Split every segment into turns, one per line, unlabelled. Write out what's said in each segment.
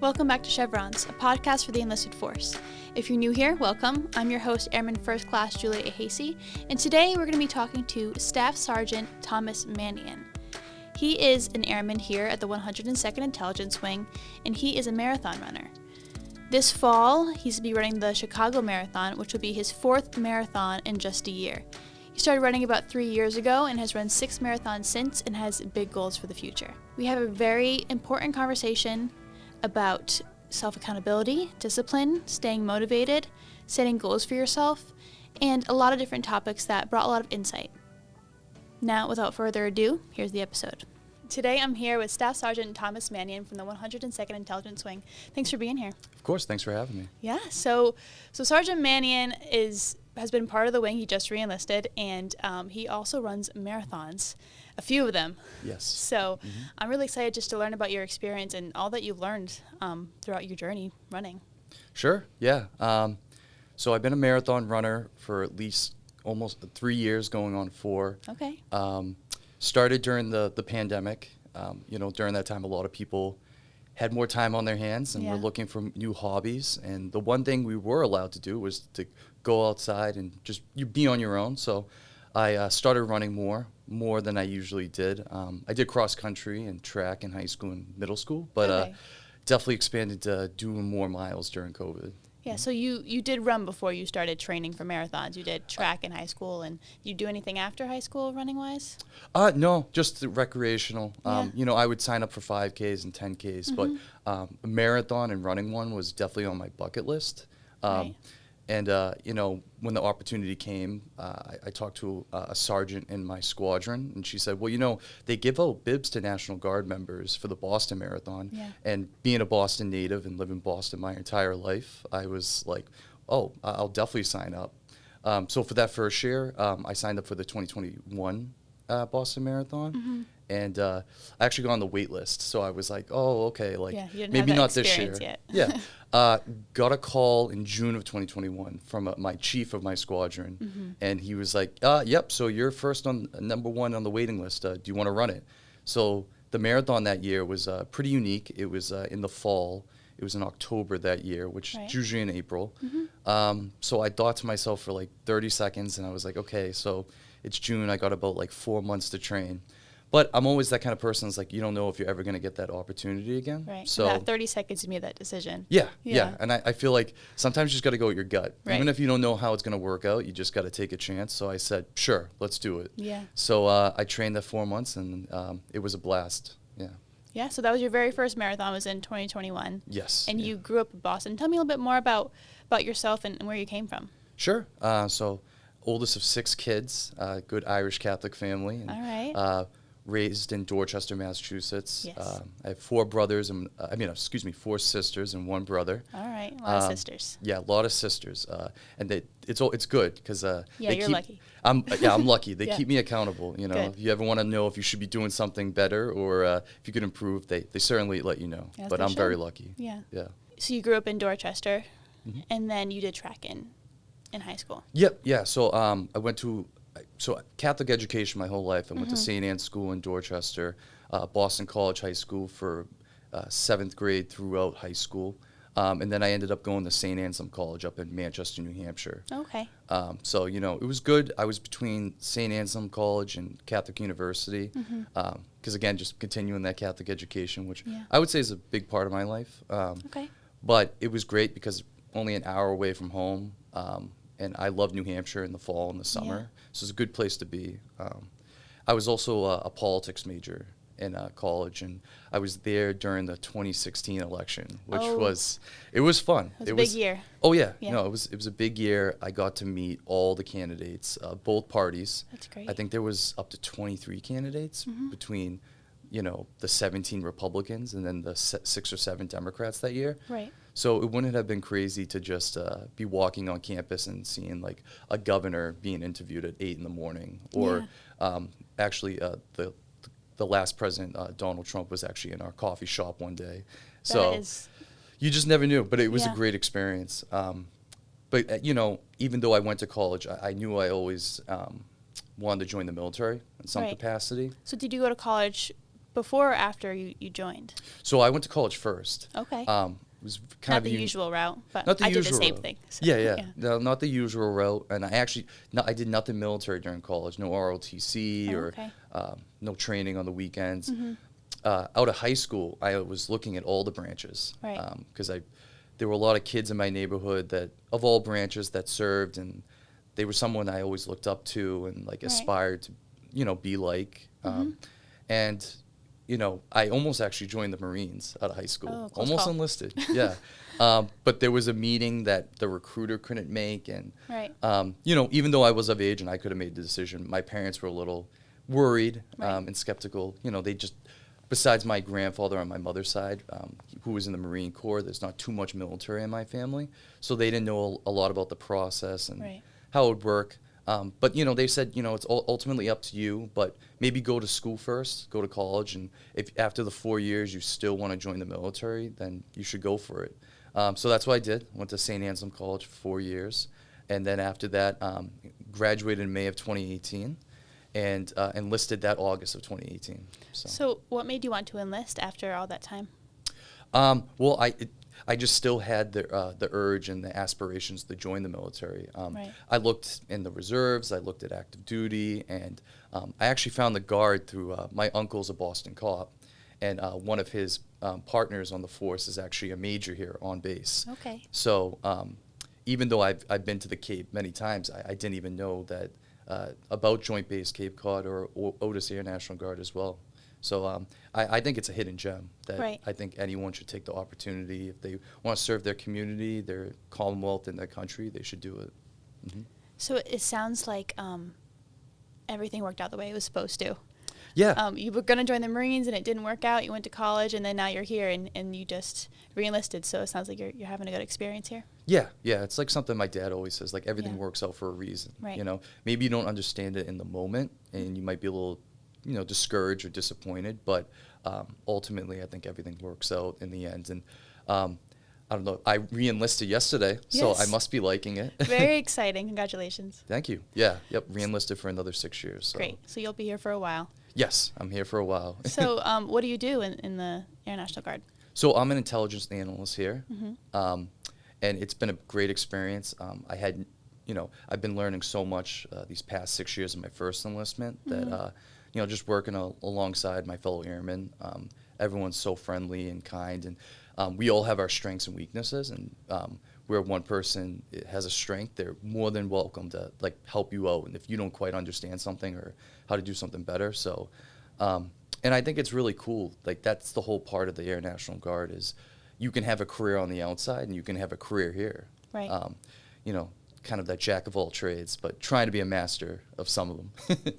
Welcome back to Chevrons, a podcast for the enlisted force. If you're new here, welcome. I'm your host, Airman First Class Julia Ahasey, and today we're going to be talking to Staff Sergeant Thomas Mannion. He is an airman here at the 102nd Intelligence Wing, and he is a marathon runner. This fall, he's to be running the Chicago Marathon, which will be his fourth marathon in just a year. He started running about 3 years ago and has run 6 marathons since and has big goals for the future. We have a very important conversation about self-accountability, discipline, staying motivated, setting goals for yourself, and a lot of different topics that brought a lot of insight. Now, without further ado, here's the episode. Today I'm here with Staff Sergeant Thomas Mannion from the 102nd Intelligence Wing. Thanks for being here.
Of course, thanks for having me.
Yeah, so Sergeant Mannion has been part of the wing. He just re-enlisted, and he also runs marathons, a few of them.
Yes.
So I'm really excited just to learn about your experience and all that you've learned throughout your journey running.
Sure, yeah. So I've been a marathon runner for at least almost 3 years, going on 4.
Okay.
Started during the pandemic. During that time, a lot of people had more time on their hands and were looking for new hobbies. And the one thing we were allowed to do was to go outside and just you be on your own. So I started running more than I usually did. I did cross country and track in high school and middle school, but definitely expanded to doing more miles during COVID.
Yeah, so you did run before you started training for marathons. You did track in high school, and did you do anything after high school running-wise?
No, just the recreational. I would sign up for 5Ks and 10Ks, but a marathon and running one was definitely on my bucket list.
Right.
And, when the opportunity came, I talked to a sergeant in my squadron, and she said, well, they give out bibs to National Guard members for the Boston Marathon. Yeah. And being a Boston native and living in Boston my entire life, I was like, oh, I'll definitely sign up. So for that first year, I signed up for the 2021 Boston Marathon. And I actually got on the wait list. So I was like, oh, okay, maybe not this year.
Yet.
Yeah. Got a call in June of 2021 from my chief of my squadron. And he was like, yep, so you're first on number 1 on the waiting list. Do you want to run it? So the marathon that year was pretty unique. It was in the fall. It was in October that year, which is usually in April. So I thought to myself for 30 seconds, and I was like, okay, so it's June. I got about 4 months to train. But I'm always that kind of person that's you don't know if you're ever going to get that opportunity again.
Right.
So
that 30 seconds to make that decision.
Yeah. And I feel like sometimes you just got to go with your gut.
Right.
Even if you don't know how it's going to work out, you just got to take a chance. So I said, sure, let's do it.
Yeah.
So I trained that 4 months, and it was a blast. Yeah.
Yeah, so that was your very first marathon, was in 2021.
Yes.
And you grew up in Boston. Tell me a little bit more about yourself and where you came from.
Sure. So oldest of 6 kids, good Irish Catholic family. And,
all right.
Raised in Dorchester, Massachusetts.
Yes.
I have 4 brothers, and 4 sisters and 1 brother.
All right, a lot of sisters.
Yeah, a lot of sisters, and it's good because
you're lucky.
I'm lucky. They keep me accountable.
Good.
If you ever want to know if you should be doing something better or if you could improve, they certainly let you know.
Yes,
but I'm very lucky.
Yeah.
Yeah.
So you grew up in Dorchester, and then you did track in high school.
Yep. Yeah. So I went to Catholic education my whole life. I went to St. Anne's School in Dorchester, Boston College High School for 7th grade throughout high school. And then I ended up going to St. Anselm College up in Manchester, New Hampshire.
Okay.
So, it was good. I was between St. Anselm College and Catholic University because, again, just continuing that Catholic education, which I would say is a big part of my life.
Okay.
But it was great because only an hour away from home, and I love New Hampshire in the fall and the summer, so it's a good place to be. I was also a politics major in college, and I was there during the 2016 election, which was fun.
It was a big year.
Oh yeah, no, it was a big year. I got to meet all the candidates, both parties.
That's great.
I think there was up to 23 candidates between, the 17 Republicans and then the 6 or 7 Democrats that year.
Right.
So it wouldn't have been crazy to just be walking on campus and seeing a governor being interviewed at 8 in the morning, or actually the last president, Donald Trump, was actually in our coffee shop one day. So you just never knew, but it was a great experience. But even though I went to college, I knew I always wanted to join the military in some capacity.
So did you go to college before or after you joined?
So I went to college first.
Okay.
It was kind
Not
of
the usual route, but
not the
I did the
usual
same
route.
thing. So,
Yeah. No, not the usual route. And I did nothing military during college. No ROTC or
Okay.
no training on the weekends.
Mm-hmm.
Out of high school, I was looking at all the branches.
Right.
Because there were a lot of kids in my neighborhood that of all branches that served, and they were someone I always looked up to and like
Right.
aspired to, be like.
Mm-hmm.
And I almost actually joined the Marines out of high school.
Oh, close
Almost
call.
enlisted, yeah. But there was a meeting that the recruiter couldn't make, and
Right.
Even though I was of age and I could have made the decision, my parents were a little worried
Right.
and skeptical. They just, besides my grandfather on my mother's side, who was in the Marine Corps, there's not too much military in my family, so they didn't know a lot about the process and
Right.
how it would work. But they said it's ultimately up to you, but maybe go to school first, go to college, and if after the 4 years you still want to join the military, then you should go for it. So that's what I did. Went to St. Anselm College for 4 years, and then after that, graduated in May of 2018, and enlisted that August of 2018.
So what made you want to enlist after all that time?
Well, I just still had the urge and the aspirations to join the military.
Right.
I looked in the reserves, I looked at active duty, and I actually found the Guard through my uncle's a Boston cop, and one of his partners on the force is actually a major here on base.
Okay.
So even though I've been to the Cape many times, I didn't even know that about Joint Base Cape Cod or Otis Air National Guard as well. So I think it's a hidden gem that
Right.
I think anyone should take the opportunity. If they want to serve their community, their commonwealth, and their country, they should do it. Mm-hmm.
So it sounds like everything worked out the way it was supposed to.
Yeah.
You were going to join the Marines and it didn't work out. You went to college and then now you're here and you just re-enlisted. So it sounds like you're having a good experience here.
Yeah. It's like something my dad always says, like everything
Yeah.
works out for a reason.
Right.
Maybe you don't understand it in the moment and you might be a little, discouraged or disappointed, but ultimately I think everything works out in the end. And I don't know, I re-enlisted yesterday, so
Yes.
I must be liking it.
Very exciting. Congratulations.
Thank you. Yeah. Yep. Re-enlisted for another 6 years. So.
Great. So you'll be here for a while.
Yes, I'm here for a while.
So what do you do in the Air National Guard?
So I'm an intelligence analyst here,
Mm-hmm.
and it's been a great experience. I've been learning so much these past 6 years of my first enlistment that, just working alongside my fellow airmen, everyone's so friendly and kind, and we all have our strengths and weaknesses, and where one person has a strength, they're more than welcome to help you out, and if you don't quite understand something or how to do something better. So, and I think it's really cool. That's the whole part of the Air National Guard is you can have a career on the outside and you can have a career here.
Right.
Kind of that jack of all trades, but trying to be a master of some of them.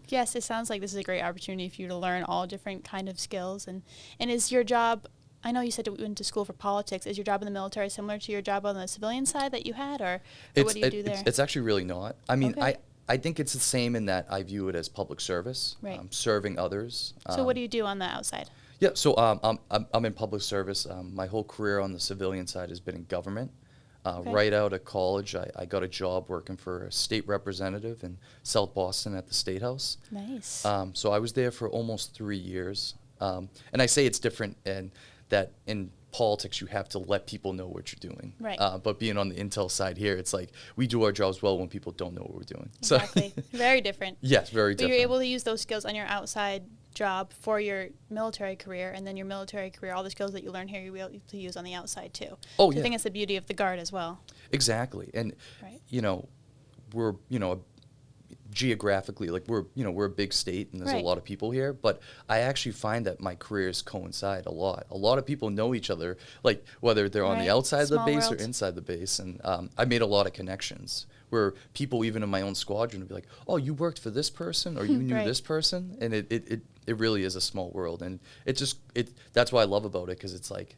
Yes, it sounds like this is a great opportunity for you to learn all different kind of skills. And is your job, I know you said you went to school for politics, is your job in the military similar to your job on the civilian side that you had, or what do you do there?
It's actually really not. I mean,
Okay.
I think it's the same in that I view it as public service,
Right.
Serving others.
So what do you do on the outside?
Yeah, so I'm in public service. My whole career on the civilian side has been in government.
Okay.
Right out of college, I got a job working for a state representative in South Boston at the State House.
Nice.
So I was there for almost 3 years. And I say it's different in that in politics you have to let people know what you're doing.
Right.
But being on the intel side here, it's like we do our jobs well when people don't know what we're doing.
Exactly.
So
Very different.
yes, very
But
different.
you're able to use those skills on your outside job for your military career, and then your military career, all the skills that you learn here, you'll be able to use on the outside too.
Oh,
So
yeah.
I think it's the beauty of the Guard as well.
Exactly. And,
Right.
we're, geographically, we're a big state and there's
Right.
a lot of people here, but I actually find that my careers coincide a lot. A lot of people know each other, whether they're on
Right.
the outside of the
Small
base
world.
or inside the base. And I made a lot of connections where people, even in my own squadron, would be like, oh, you worked for this person or you knew
Right.
this person. And it really is a small world. And that's what I love about it, because it's like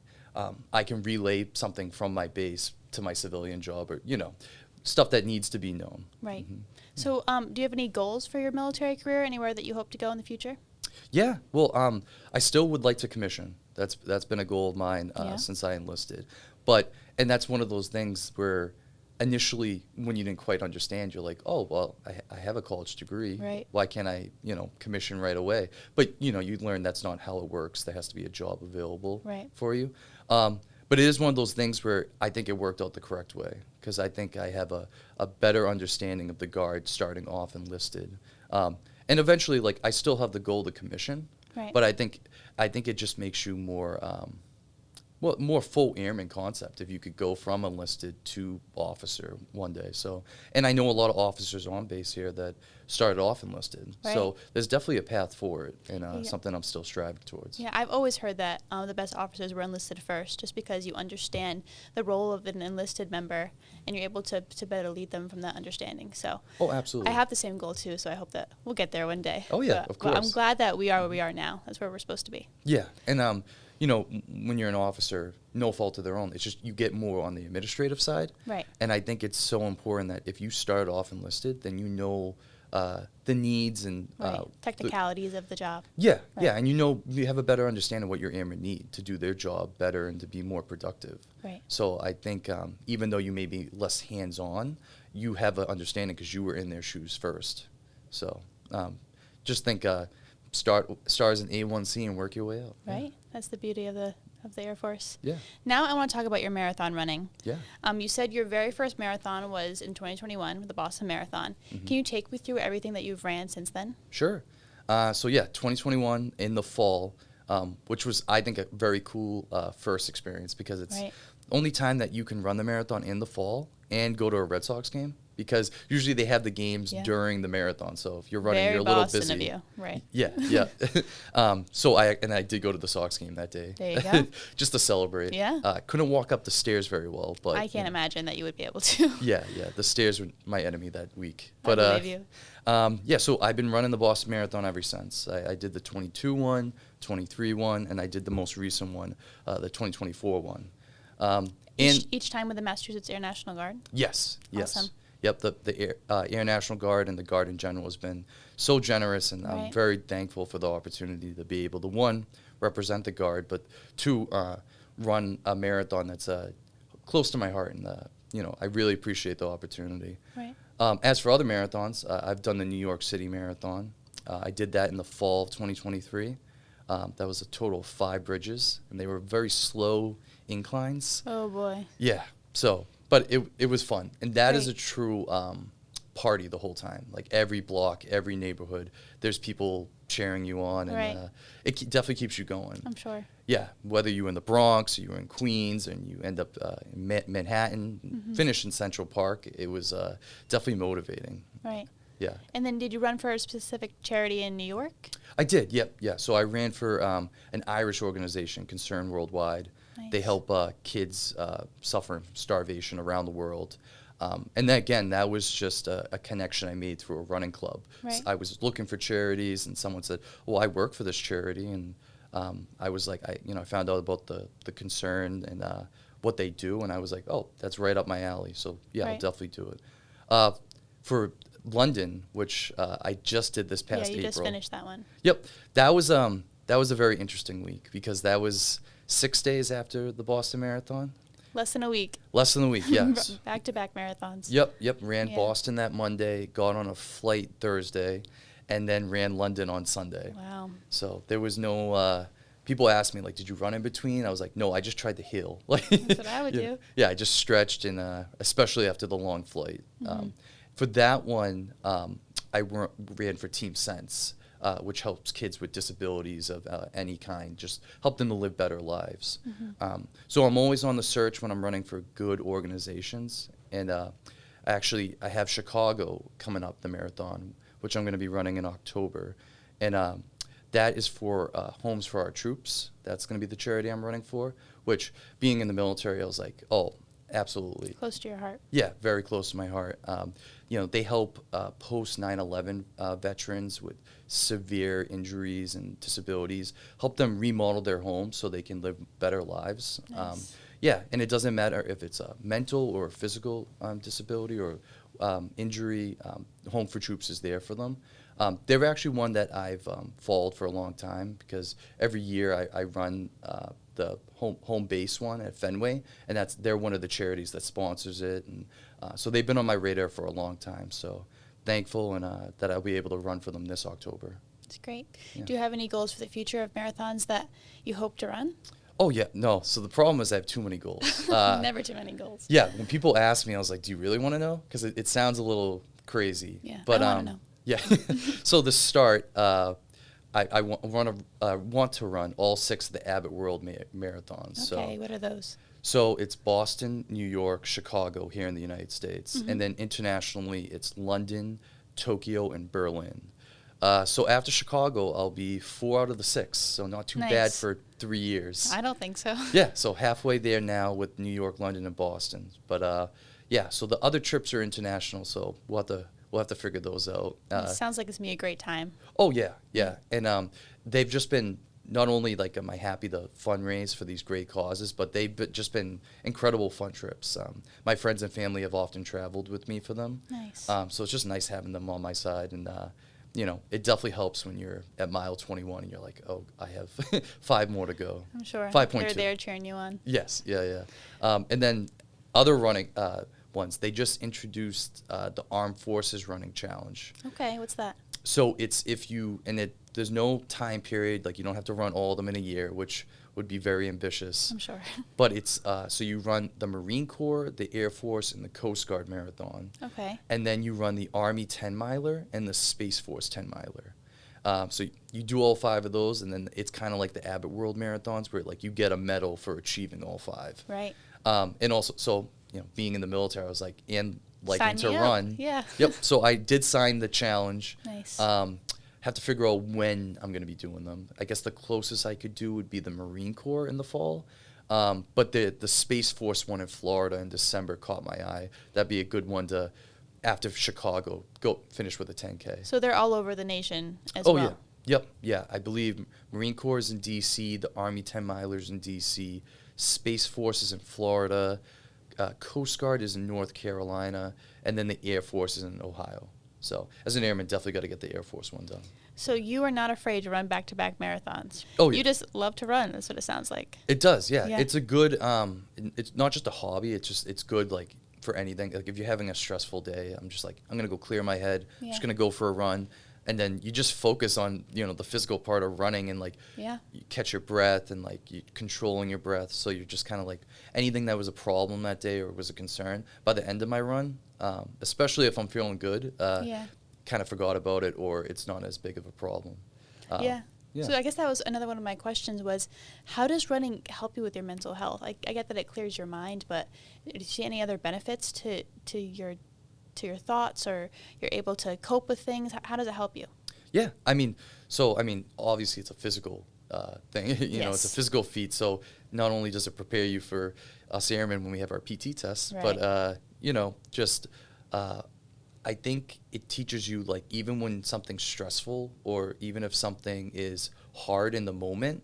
I can relay something from my base to my civilian job, or, stuff that needs to be known.
Right. So do you have any goals for your military career, anywhere that you hope to go in the future?
Yeah, well, I still would like to commission. That's been a goal of mine
Yeah.
since I enlisted. And that's one of those things where initially, when you didn't quite understand, you're like, oh, well, I have a college degree.
Right.
Why can't I, commission right away? But, you learn that's not how it works. There has to be a job available
Right.
for you. But it is one of those things where I think it worked out the correct way, because I think I have a better understanding of the Guard starting off enlisted. And eventually, like, I still have the goal to commission,
Right.
but I think it just makes you more more full airman concept if you could go from enlisted to officer one day. So, and I know a lot of officers on base here that started off enlisted.
Right.
So there's definitely a path for it, and something I'm still striving towards.
Yeah, I've always heard that the best officers were enlisted first, just because you understand the role of an enlisted member and you're able to better lead them from that understanding. So,
Oh, absolutely.
I have the same goal too, so I hope that we'll get there one day.
Oh, yeah, of course.
But I'm glad that we are where we are now. That's where we're supposed to be.
Yeah, and when you're an officer, no fault of their own. It's just you get more on the administrative side.
Right.
And I think it's so important that if you start off enlisted, then you know the needs and
technicalities of the job.
Yeah,
Right.
yeah, and you have a better understanding of what your airmen need to do their job better and to be more productive.
Right.
So I think even though you may be less hands-on, you have an understanding because you were in their shoes first. So just think start as an A1C and work your way up.
Right. That's the beauty of the Air Force.
Yeah.
Now I want to talk about your marathon running.
Yeah.
You said your very first marathon was in 2021 with the Boston Marathon.
Mm-hmm.
Can you take me through everything that you've ran since then?
Sure. 2021 in the fall, which was, I think, a very cool first experience, because it's
Right.
the only time that you can run the marathon in the fall and go to a Red Sox game, because usually they have the games during the marathon. So if you're running,
Very
you're a little
Boston
busy.
of you. Right.
Yeah, yeah. So I did go to the Sox game that day.
There you go.
Just to celebrate.
Yeah.
Couldn't walk up the stairs very well, but
I can't imagine that you would be able to.
Yeah, the stairs were my enemy that week.
I
But
believe you.
so I've been running the Boston Marathon ever since. I did the 22 one, 23 one, and I did the most recent one, the 2024 one.
Each time with the Massachusetts Air National Guard?
Yes.
Awesome.
Yep, the Air National Guard and the Guard in general has been so generous, and I'm
Right.
very thankful for the opportunity to be able to, one, represent the Guard, but two, run a marathon that's close to my heart, and I really appreciate the opportunity.
Right.
As for other marathons, I've done the New York City Marathon. I did that in the fall of 2023. That was a total of 5 bridges, and they were very slow inclines.
Oh, boy.
Yeah. So, but it was fun, and that is
Great.
a true party the whole time. Like every block, every neighborhood, there's people cheering you on, and
Right.
it definitely keeps you going.
I'm sure.
Yeah, whether you're in the Bronx or you're in Queens and you end up in Manhattan, finish in Central Park, it was definitely motivating.
Right.
Yeah.
And then did you run for a specific charity in New York?
I did, yep, yeah. So I ran for an Irish organization, Concern Worldwide.
Nice.
They help kids suffer from starvation around the world. And then, again, that was just a connection I made through a running club.
Right.
I was looking for charities, and someone said, well, I work for this charity. And I was like, I found out about the Concern and what they do, and I was like, oh, that's right up my alley. So, yeah, I'll
Right.
definitely do it. For London, which I just did this past April.
Yeah, you just finished that one.
Yep, that was a very interesting week, because that was 6 days after the Boston Marathon.
Less than a week.
Less than a week, yes.
Back-to-back marathons.
Yep. Ran
Yeah.
Boston that Monday, got on a flight Thursday, and then ran London on Sunday.
Wow.
So there was no. People asked me, like, did you run in between? I was like, no, I just tried to heal. Like,
That's what I would do.
Yeah, I just stretched, and especially after the long flight. For that one, I ran for Team Sense, which helps kids with disabilities of any kind, just help them to live better lives. So I'm always on the search when I'm running for good organizations. And actually, I have Chicago coming up, the marathon, which I'm going to be running in October. And that is for Homes for Our Troops. That's going to be the charity I'm running for, which, being in the military, I was like, oh, absolutely.
Close to your heart.
Yeah, very close to my heart. They help post 9/11 veterans with severe injuries and disabilities, help them remodel their homes so they can live better lives.
Nice.
And it doesn't matter if it's a mental or physical disability or injury. Home for Troops is there for them. They're actually one that I've followed for a long time, because every year I run the home base one at Fenway, and they're one of the charities that sponsors it, and so they've been on my radar for a long time. So thankful and that I'll be able to run for them this October.
That's great.
Yeah.
Do you have any goals for the future of marathons that you hope to run?
Oh, yeah. No. So the problem is I have too many goals.
Never too many goals.
Yeah. When people ask me, I was like, do you really want to know? Because it sounds a little crazy.
Yeah,
But,
I want to know.
Yeah. So the start, I want to run all 6 of the Abbott World Marathons.
Okay, what are those?
So it's Boston, New York, Chicago here in the United States. And then internationally, it's London, Tokyo, and Berlin. So after Chicago, I'll be 4 out of the 6, so not too bad for 3 years.
I don't think so.
Yeah, so halfway there now with New York, London, and Boston. But yeah, so the other trips are international, so we'll have to figure those out.
It sounds like it's gonna be a great time.
Oh yeah, yeah, and they've just been not only like am I happy to fundraise for these great causes, but they've just been incredible fun trips. My friends and family have often traveled with me for them.
Nice.
So it's just nice having them on my side, and you know, it definitely helps when you're at mile 21 and you're like, oh, I have 5 more to go.
I'm sure
5.2.
they're there cheering you on.
Yes, yeah. And then other running ones, they just introduced the Armed Forces Running Challenge.
Okay, what's that?
So it's there's no time period, like you don't have to run all of them in a year, which would be very ambitious.
I'm sure.
But it's, so you run the Marine Corps, the Air Force, and the Coast Guard Marathon.
Okay.
And then you run the Army 10-miler and the Space Force 10-miler. So you do all 5 of those, and then it's kind of like the Abbott World Marathons where like you get a medal for achieving all 5.
Right.
And also, so, you know, being in the military, I was like, and liking
Sign
to
me up.
run.
Yeah.
Yep. So I did sign the challenge.
Nice.
Have to figure out when I'm going to be doing them. I guess the closest I could do would be the Marine Corps in the fall. But the Space Force one in Florida in December caught my eye. That'd be a good one to, after Chicago, go finish with a 10K.
So they're all over the nation as well.
Oh, yeah. Yep. Yeah. I believe Marine Corps is in D.C., the Army 10-milers in D.C., Space Force is in Florida, Coast Guard is in North Carolina, and then the Air Force is in Ohio. So as an airman, definitely got to get the Air Force one done.
So you are not afraid to run back-to-back marathons.
Oh, yeah.
You just love to run. That's what it sounds like.
It does, yeah.
Yeah.
It's a good, it's not just a hobby. It's good, like, for anything. Like, if you're having a stressful day, I'm just like, I'm going to go clear my head. I'm just going to go for a run. And then you just focus on, you know, the physical part of running and, like, you catch your breath and, like, you controlling your breath. So you're just kind of, like, anything that was a problem that day or was a concern, by the end of my run, especially if I'm feeling good, kind of forgot about it or it's not as big of a problem.
Yeah. So I guess that was another one of my questions was, how does running help you with your mental health? I get that it clears your mind, but do you see any other benefits to your thoughts, or you're able to cope with things? How does it help you?
Yeah, I mean, obviously it's a physical thing. you know, it's a physical feat. So not only does it prepare you for us airmen when we have our PT tests, but you know, just I think it teaches you, like, even when something's stressful or even if something is hard in the moment,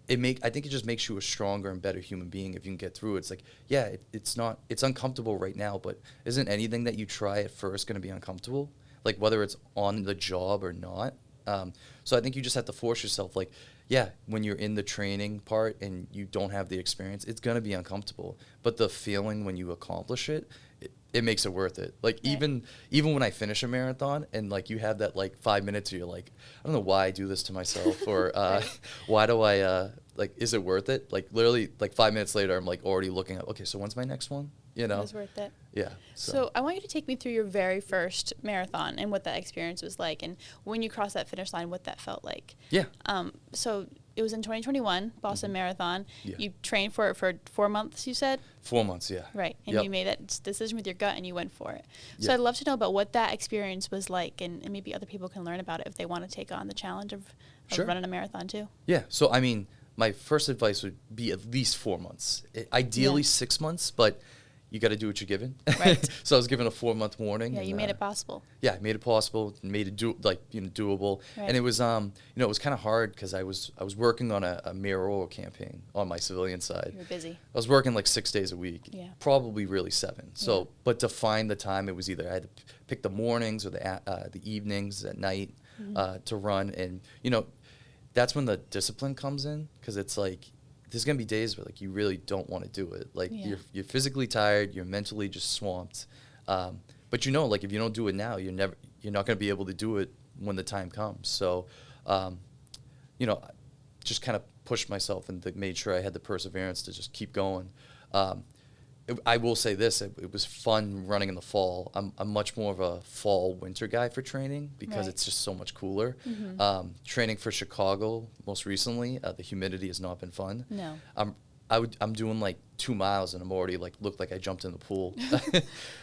I think it just makes you a stronger and better human being if you can get through it. It's like, yeah, it's uncomfortable right now, but isn't anything that you try at first going to be uncomfortable? Like, whether it's on the job or not. So I think you just have to force yourself, like, yeah, when you're in the training part and you don't have the experience, it's going to be uncomfortable. But the feeling when you accomplish it, it makes it worth it. Like, even when I finish a marathon and, like, you have that, like, 5 minutes where you're like, I don't know why I do this to myself, or why do I, like, is it worth it? Like, literally, like, 5 minutes later, I'm, like, already looking at, okay, so when's my next one? You know?
It was worth it.
Yeah.
So I want you to take me through your very first marathon and what that experience was like, and when you crossed that finish line, what that felt like.
Yeah.
So it was in 2021, Boston Marathon.
Yeah.
You trained for it for 4 months, you said?
4 months, yeah.
Right. And you made that decision with your gut and you went for it. So
Yeah.
I'd love to know about what that experience was like, and maybe other people can learn about it if they want to take on the challenge of
Sure.
running a marathon too.
Yeah. So, I mean, my first advice would be at least 4 months. Ideally 6 months, but you got to do what you're given.
Right.
So I was given a 4-month warning.
Yeah,
and,
you made it possible.
Yeah, I made it possible, made it doable.
Right.
And it was, you know, it was kind of hard because I was working on a mayoral campaign on my civilian side.
You were busy.
I was working like 6 days a week.
Yeah.
Probably really 7. So, but to find the time, it was either I had to pick the mornings or the evenings at night to run, and you know, that's when the discipline comes in, because it's like there's gonna be days where like you really don't want to do it. Like you're physically tired, you're mentally just swamped. But you know, like if you don't do it now, you're not gonna be able to do it when the time comes. So, you know, just kind of pushed myself and made sure I had the perseverance to just keep going. I will say this, it was fun running in the fall. I'm much more of a fall winter guy for training because it's just so much cooler. Training for Chicago most recently, the humidity has not been fun.
No.
I'm doing like 2 miles and I'm already like looked like I jumped in the pool.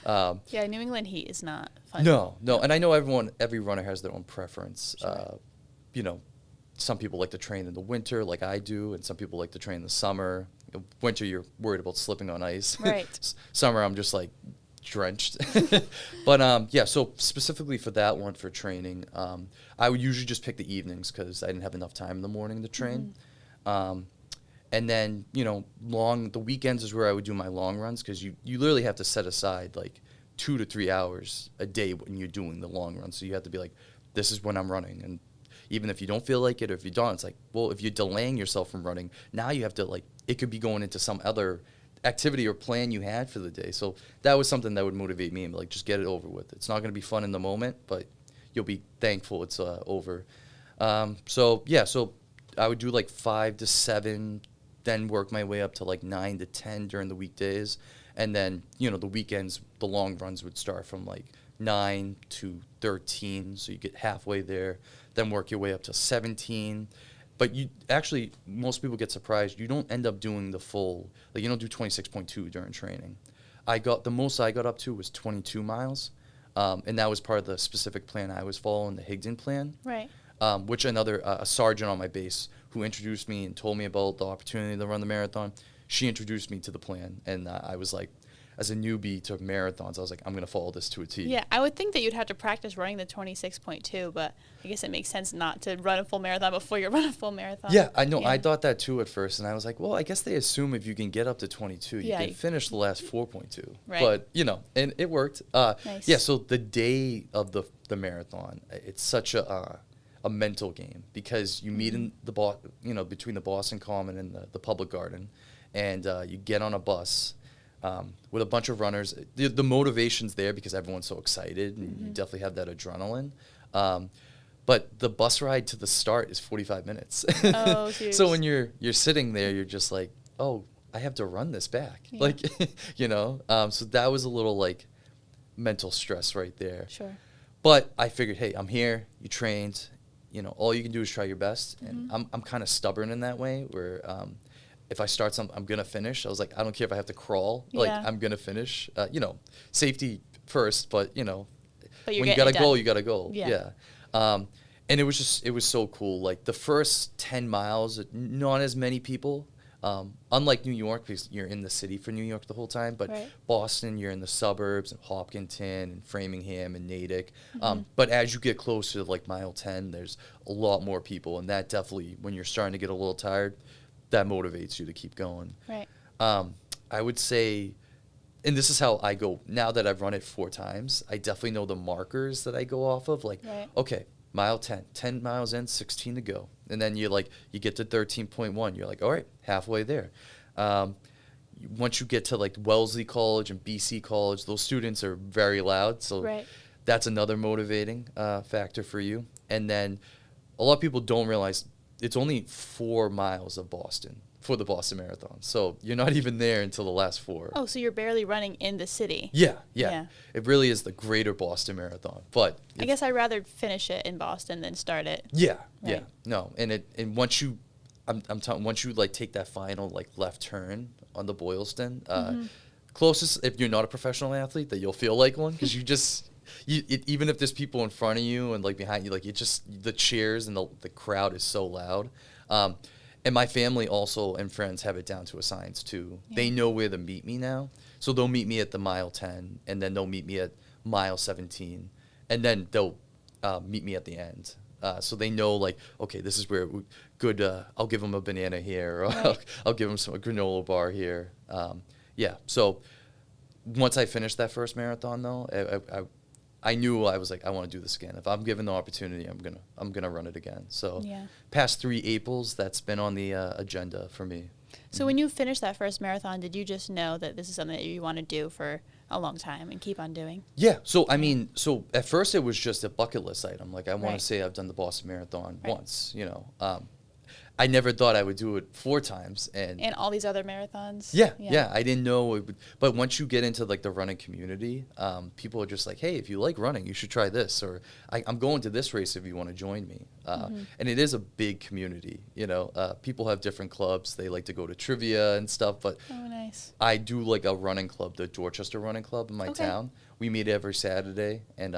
Yeah, New England heat is not fun.
No, and I know every runner has their own preference. Sure. You know, some people like to train in the winter like I do, and some people like to train in the summer. Winter, you're worried about slipping on ice.
Right.
Summer, I'm just like drenched. But yeah, so specifically for that one for training, I would usually just pick the evenings because I didn't have enough time in the morning to train. And then, you know, the weekends is where I would do my long runs because you literally have to set aside like 2 to 3 hours a day when you're doing the long run. So you have to be like, this is when I'm running. And even if you don't feel like it or if you don't, it's like, well, if you're delaying yourself from running, now you have to like, it could be going into some other activity or plan you had for the day. So that was something that would motivate me and like, just get it over with. It's not going to be fun in the moment, but you'll be thankful it's over. So yeah, so I would do like 5 to 7, then work my way up to like 9 to 10 during the weekdays. And then, you know, the weekends, the long runs would start from like 9 to 13. So you get halfway there, then work your way up to 17. But you actually, most people get surprised. You don't end up doing the full, like you don't do 26.2 during training. The most I got up to was 22 miles. And that was part of the specific plan I was following, the Higdon plan.
Right.
Which a sergeant on my base who introduced me and told me about the opportunity to run the marathon, she introduced me to the plan. And I was like, as a newbie to marathons, I was like, I'm going to follow this to a T.
Yeah, I would think that you'd have to practice running the 26.2, but I guess it makes sense not to run a full marathon before you run a full marathon.
Yeah, I know. Yeah. I thought that too at first, and I was like, well, I guess they assume if you can get up to 22, you can finish the last 4.2. Right. But, you know, and it worked. Nice. Yeah, so the day of the marathon, it's such a mental game because you meet in between the Boston Common and the Public Garden, and you get on a bus with a bunch of runners. The motivation's there because everyone's so excited, and you definitely have that adrenaline. But the bus ride to the start is 45 minutes.
Oh,
so when you're sitting there, you're just like, oh, I have to run this back. Yeah. Like, you know. So that was a little like mental stress right there.
Sure.
But I figured, hey, I'm here. You trained. You know, all you can do is try your best. And I'm kind of stubborn in that way where if I start something, I'm going to finish. I was like, I don't care if I have to crawl. Yeah. Like, I'm going to finish. You know, safety first, but, you know, when you got a goal, you got a goal. Yeah. And it was so cool. Like, the first 10 miles, not as many people. Unlike New York, because you're in the city for New York the whole time, but Boston, you're in the suburbs, and Hopkinton, and Framingham, and Natick. But as you get closer to, like, mile 10, there's a lot more people, and that definitely, when you're starting to get a little tired, that motivates you to keep going.
Right.
I would say, and this is how I go, now that I've run it 4 times, I definitely know the markers that I go off of. Like, okay, mile 10 miles in, 16 to go. And then you get to 13.1. You're like, all right, halfway there. Once you get to like Wellesley College and BC College, those students are very loud. So that's another motivating factor for you. And then a lot of people don't realize it's only 4 miles of Boston for the Boston Marathon. So you're not even there until the last 4.
Oh, so you're barely running in the city.
Yeah. It really is the greater Boston Marathon. But
I guess I'd rather finish it in Boston than start it.
Yeah. No, and once you once you like take that final like left turn on the Boylston, closest if you're not a professional athlete that you'll feel like one because you just even if there's people in front of you and like behind you, like it just the cheers and the crowd is so loud. And my family also and friends have it down to a science too. Yeah. They know where to meet me now. So they'll meet me at the mile 10 and then they'll meet me at mile 17 and then they'll meet me at the end. So they know like, okay, this is where good, I'll give them a banana here or I'll give them a granola bar here. So once I finished that first marathon though, I knew I was like, I want to do this again. If I'm given the opportunity, I'm gonna run it again. So past 3 Aprils, that's been on the agenda for me
So when you finished that first marathon, did you just know that this is something that you want to do for a long time and keep on doing?
Yeah. So, I mean, so at first it was just a bucket list item. Like, I want
Right.
to say I've done the Boston Marathon
Right.
once, you know. I never thought I would do it 4 times. And
all these other marathons?
yeah, I didn't know it would. But once you get into, like, the running community, people are just like, hey, if you like running, you should try this. Or I'm going to this race if you want to join me. And it is a big community, you know. People have different clubs. They like to go to trivia and stuff. But
Oh, nice.
I do, like, a running club, the Dorchester Running Club in my
Okay.
town. We meet every Saturday, and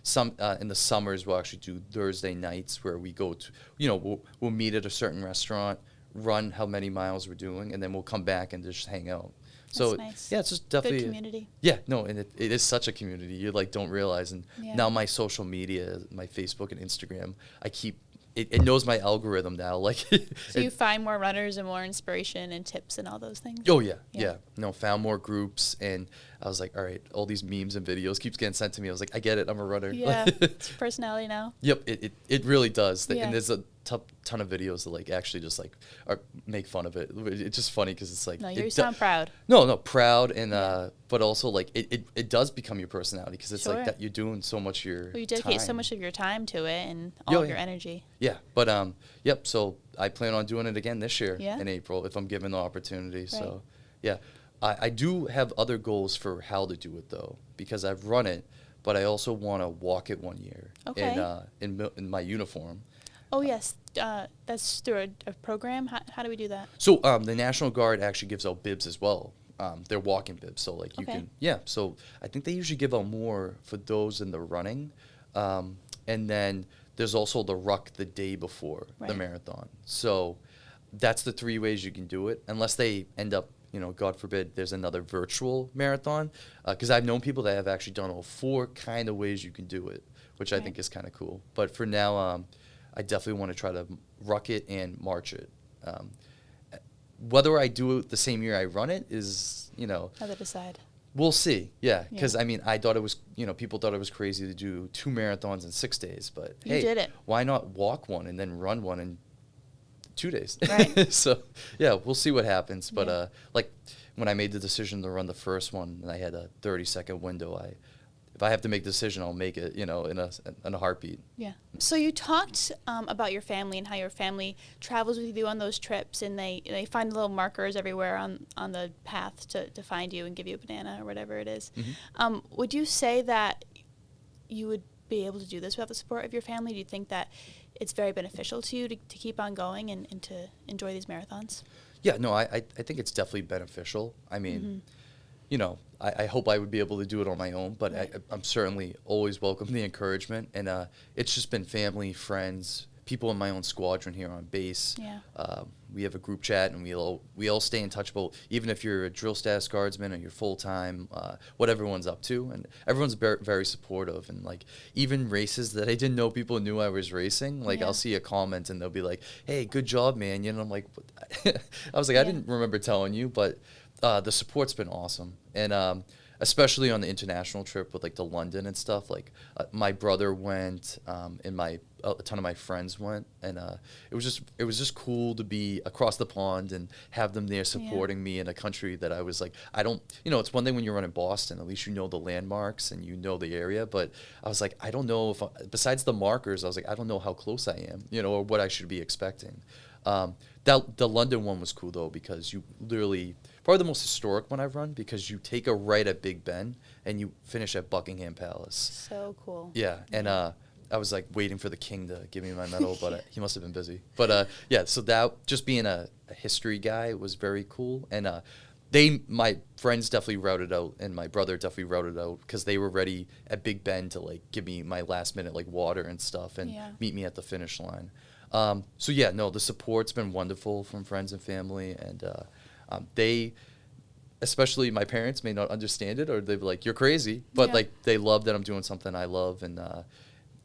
some in the summers we'll actually do Thursday nights where we go to, you know, we'll meet at a certain restaurant, run how many miles we're doing, and then we'll come back and just hang out. So
That's nice.
yeah, it's just definitely
Good community.
Yeah, no, and it is such a community. You, like, don't realize, and
Yeah.
now my social media, my Facebook and Instagram, I keep. It knows my algorithm now. Like,
So you find more runners and more inspiration and tips and all those things?
oh yeah,
Yeah.
yeah. No, found more groups, and I was like, all right, all these memes and videos keeps getting sent to me. I was like, I get it. I'm a runner.
Yeah. It's your personality now.
Yep, it really does.
Yeah.
And there's a ton of videos that, like, actually just, like, make fun of it. It's just funny because it's like
No, you sound proud.
No, proud, and
Yeah.
but also, like, it does become your personality because it's
Sure.
like that you're doing so much of your
Well, you dedicate so
time.
much of your time to it and all
Yeah,
of your
yeah.
energy.
Yeah, but yep. So I plan on doing it again this year
Yeah.
in April if I'm given the opportunity.
Right.
So yeah, I do have other goals for how to do it though, because I've run it, but I also want to walk it one year
Okay.
in my uniform.
Oh, yes. That's through a program? How do we do that?
So the National Guard actually gives out bibs as well. They're walking bibs, so, like, you
Okay.
can, yeah. So I think they usually give out more for those in the running, and then there's also the ruck the day before the
Right.
marathon. So that's the 3 ways you can do it, unless they end up, you know, God forbid, there's another virtual marathon, because I've known people that have actually done all 4 kind of ways you can do it, which I
Right.
think is kind of cool. But for now, I definitely want to try to ruck it and march it. Whether I do it the same year I run it is, you know,
Other decide.
we'll see. Yeah, because
Yeah.
I mean, I thought it was, you know, people thought it was crazy to do 2 marathons in 6 days, but
You
hey,
did it.
why not walk one and then run one in 2 days?
Right.
So yeah, we'll see what happens. But
Yeah.
like when I made the decision to run the first one, and I had a 30-second window, if I have to make a decision, I'll make it, you know, in a heartbeat.
Yeah. So you talked about your family and how your family travels with you on those trips, and they find little markers everywhere on the path to find you and give you a banana or whatever it is.
Mhm.
Would you say that you would be able to do this without the support of your family? Do you think that it's very beneficial to you to keep on going and to enjoy these marathons?
Yeah, no, I think it's definitely beneficial. I mean, you know, I hope I would be able to do it on my own, but
Right.
I'm certainly always welcome the encouragement. And it's just been family, friends, people in my own squadron here on base.
Yeah.
We have a group chat, and we all stay in touch about, even if you're a drill status guardsman or you're full-time, what everyone's up to. And everyone's very supportive. And, like, even races that I didn't know people knew I was racing, like,
Yeah.
I'll see a comment and they'll be like, hey, good job, man. You know, I'm like, I was like,
Yeah.
I didn't remember telling you, but the support's been awesome. And especially on the international trip with, like, to London and stuff, like, my brother went, and a ton of my friends went, and it was just cool to be across the pond and have them there supporting me in a country that I was like, you know, it's one thing when you're running Boston, at least you know the landmarks and you know the area, but I was like, I don't know besides the markers, I was like, I don't know how close I am, you know, or what I should be expecting. The London one was cool though, because you literally, probably the most historic one I've run, because you take a right at Big Ben and you finish at Buckingham Palace.
So cool.
Yeah, and I was like waiting for the king to give me my medal, but he must have been busy. But yeah, so that, just being a history guy was very cool. And my friends definitely routed out, and my brother definitely routed out, because they were ready at Big Ben to, like, give me my last minute, like, water and stuff and meet me at the finish line. So yeah, no, the support's been wonderful from friends and family, and they, especially my parents, may not understand it, or they'd be like, you're crazy, but
Yeah.
like, they love that I'm doing something I love, and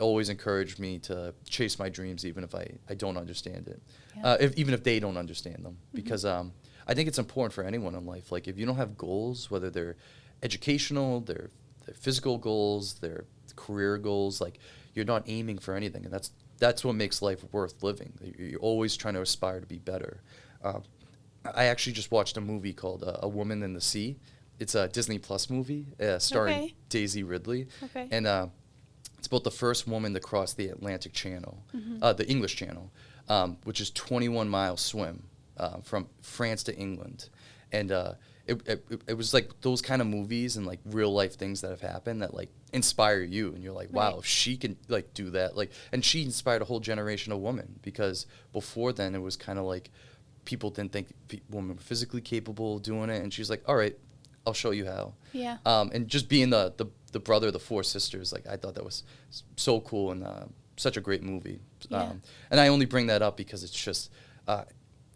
always encourage me to chase my dreams, even if I don't understand it,
Yeah.
even if they don't understand them, because I think it's important for anyone in life. Like, if you don't have goals, whether they're educational, they're physical goals, they're career goals, like, you're not aiming for anything, and that's what makes life worth living. You're always trying to aspire to be better. I actually just watched a movie called A Woman in the Sea. It's a Disney Plus movie starring Daisy Ridley.
Okay.
And it's about the first woman to cross the Atlantic Channel, the English Channel, which is 21-mile swim from France to England. And it was like those kind of movies and like real life things that have happened that like inspire you, and you're like, wow, if she can like do that, like, and she inspired a whole generation of women, because before then it was kind of like people didn't think women were physically capable of doing it, and she's like, all right, I'll show you how.
Yeah.
And just being the brother of the four sisters, like I thought that was so cool and such a great movie.
Yeah.
And I only bring that up because it's just, I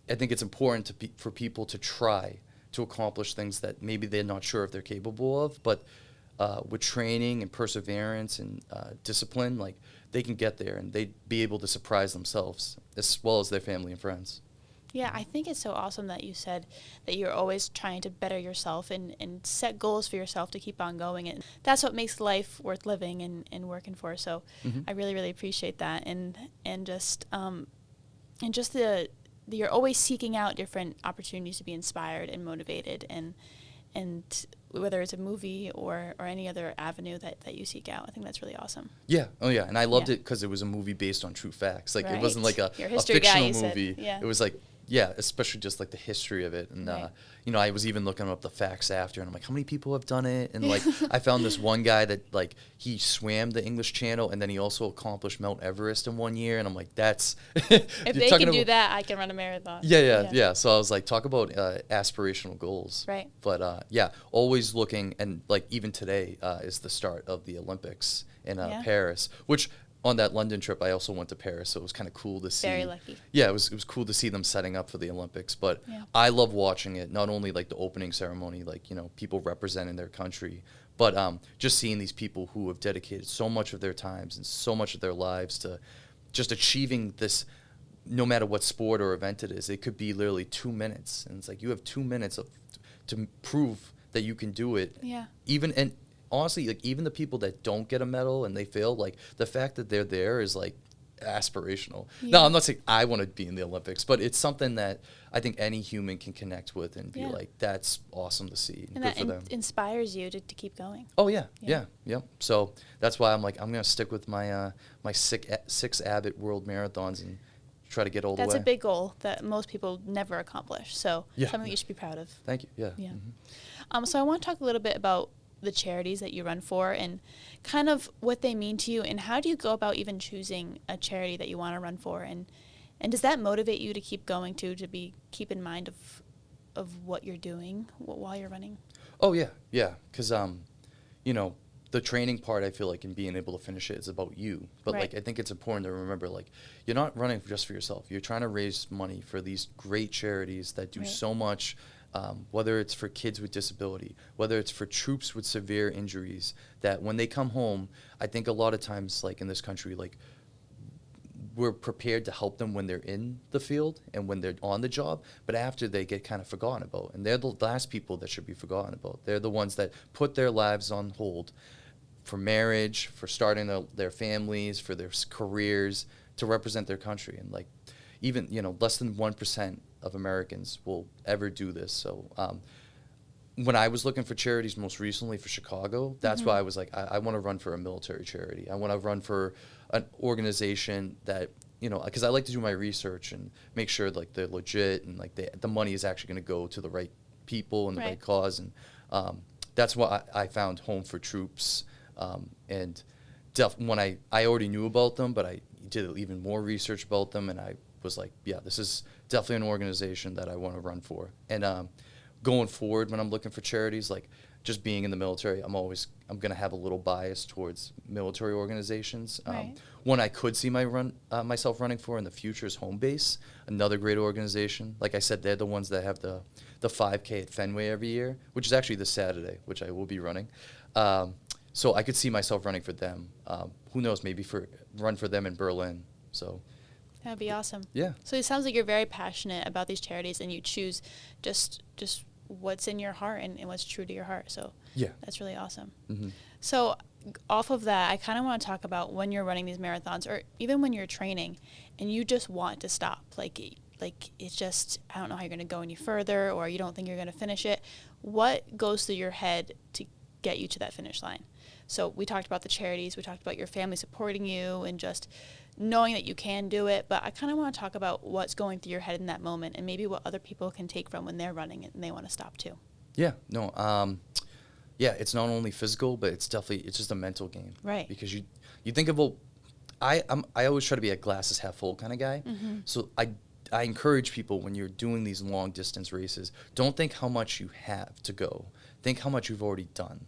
think it's important for people to try to accomplish things that maybe they're not sure if they're capable of, but with training and perseverance and discipline, like they can get there and they'd be able to surprise themselves as well as their family and friends.
Yeah, I think it's so awesome that you said that you're always trying to better yourself and set goals for yourself to keep on going. And that's what makes life worth living and working for. So I really, really appreciate that. And just you're always seeking out different opportunities to be inspired and motivated, and whether it's a movie or any other avenue that you seek out. I think that's really awesome.
Yeah. Oh, yeah. And I loved it because it was a movie based on true facts. Like, it wasn't like a fictional movie.
Yeah.
It was like, yeah, especially just like the history of it. And, I was even looking up the facts after, and I'm like, how many people have done it? And like, I found this one guy that like, he swam the English Channel, and then he also accomplished Mount Everest in 1 year. And I'm like, that's...
if they can do that, I can run a marathon.
Yeah. So I was like, talk about aspirational goals.
Right.
But always looking, and like even today is the start of the Olympics in Paris, which... On that London trip, I also went to Paris, so it was kind of cool to see.
Very lucky.
Yeah, it was cool to see them setting up for the Olympics. But I love watching it, not only like the opening ceremony, like, people representing their country, but just seeing these people who have dedicated so much of their times and so much of their lives to just achieving this, no matter what sport or event it is. It could be literally 2 minutes, and it's like you have 2 minutes to prove that you can do it.
Yeah.
Honestly, like even the people that don't get a medal and they fail, like the fact that they're there is like aspirational. Yeah. No, I'm not saying I want to be in the Olympics, but it's something that I think any human can connect with and be like, that's awesome to see.
And
good
that
for them.
Inspires you to keep going.
Oh yeah. So that's why I'm like, I'm gonna stick with my my six Abbott World Marathons and try to get all the way.
That's a big goal that most people never accomplish. So something you should be proud of.
Thank you. Yeah.
Mm-hmm. So I want to talk a little bit about the charities that you run for and kind of what they mean to you, and how do you go about even choosing a charity that you want to run for, and does that motivate you to keep going to keep in mind of what you're doing while you're running?
Oh yeah, because the training part, I feel like, in being able to finish it is about you, but like I think it's important to remember, like, you're not running just for yourself. You're trying to raise money for these great charities that do so much. Whether it's for kids with disability, whether it's for troops with severe injuries, that when they come home, I think a lot of times, like in this country, like we're prepared to help them when they're in the field and when they're on the job, but after they get kind of forgotten about. And they're the last people that should be forgotten about. They're the ones that put their lives on hold for marriage, for starting their families, for their careers, to represent their country. And like, even, less than 1% of Americans will ever do this. So when I was looking for charities most recently for Chicago, that's why I was like, I want to run for a military charity. I want to run for an organization that, because I like to do my research and make sure like they're legit and like the money is actually going to go to the right people and the right cause. And that's why I found Home for Troops. And when I already knew about them, but I did even more research about them, and I was like, yeah, this is definitely an organization that I want to run for. And going forward, when I'm looking for charities, like just being in the military, I'm going to have a little bias towards military organizations. One I could see myself running for in the future is Home Base, another great organization. Like I said, they're the ones that have the 5K at Fenway every year, which is actually this Saturday, which I will be running. So I could see myself running for them. Who knows, maybe run for them in Berlin. So
that'd be awesome.
Yeah.
So it sounds like you're very passionate about these charities, and you choose just what's in your heart and what's true to your heart. So that's really awesome. Mm-hmm. So off of that, I kind of want to talk about when you're running these marathons, or even when you're training and you just want to stop. Like like it's just, I don't know how you're going to go any further, or you don't think you're going to finish it. What goes through your head to get you to that finish line? So we talked about the charities, we talked about your family supporting you and just knowing that you can do it, but I kind of want to talk about what's going through your head in that moment and maybe what other people can take from when they're running it and they want to stop too.
Yeah, no, yeah, it's not only physical, but it's just a mental game.
Right.
Because you think about, I always try to be a glasses half full kind of guy.
Mm-hmm.
So I encourage people when you're doing these long distance races, don't think how much you have to go. Think how much you've already done.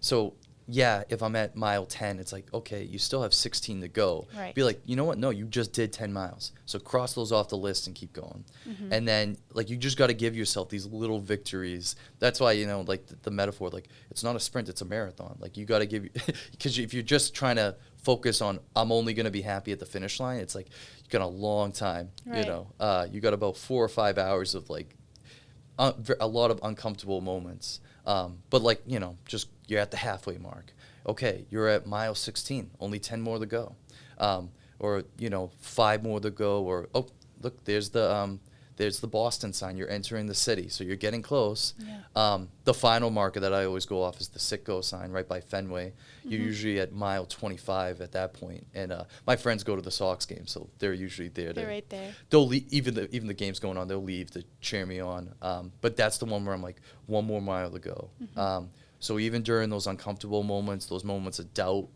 So yeah, if I'm at mile 10, it's like, okay, you still have 16 to go.
Right.
Be like, you know what? No, you just did 10 miles. So cross those off the list and keep going.
Mm-hmm.
And then, like, you just got to give yourself these little victories. That's why, like, the metaphor, like, it's not a sprint, it's a marathon. Like, you got to give, because if you're just trying to focus on, I'm only going to be happy at the finish line, it's like, you got a long time,
right.
You got about 4 or 5 hours of, like, a lot of uncomfortable moments. But, like, just you're at the halfway mark. Okay, you're at mile 16, only 10 more to go. Or 5 more to go. Or, oh, look, there's the Boston sign. You're entering the city, so you're getting close.
Yeah.
The final marker that I always go off is the Sitco sign right by Fenway. Mm-hmm. You're usually at mile 25 at that point. And my friends go to the Sox game, so they're usually there.
They're right there.
They'll leave, even the game's going on, they'll leave to cheer me on. But that's the one where I'm like, 1 more mile to go. Mm-hmm. So even during those uncomfortable moments, those moments of doubt,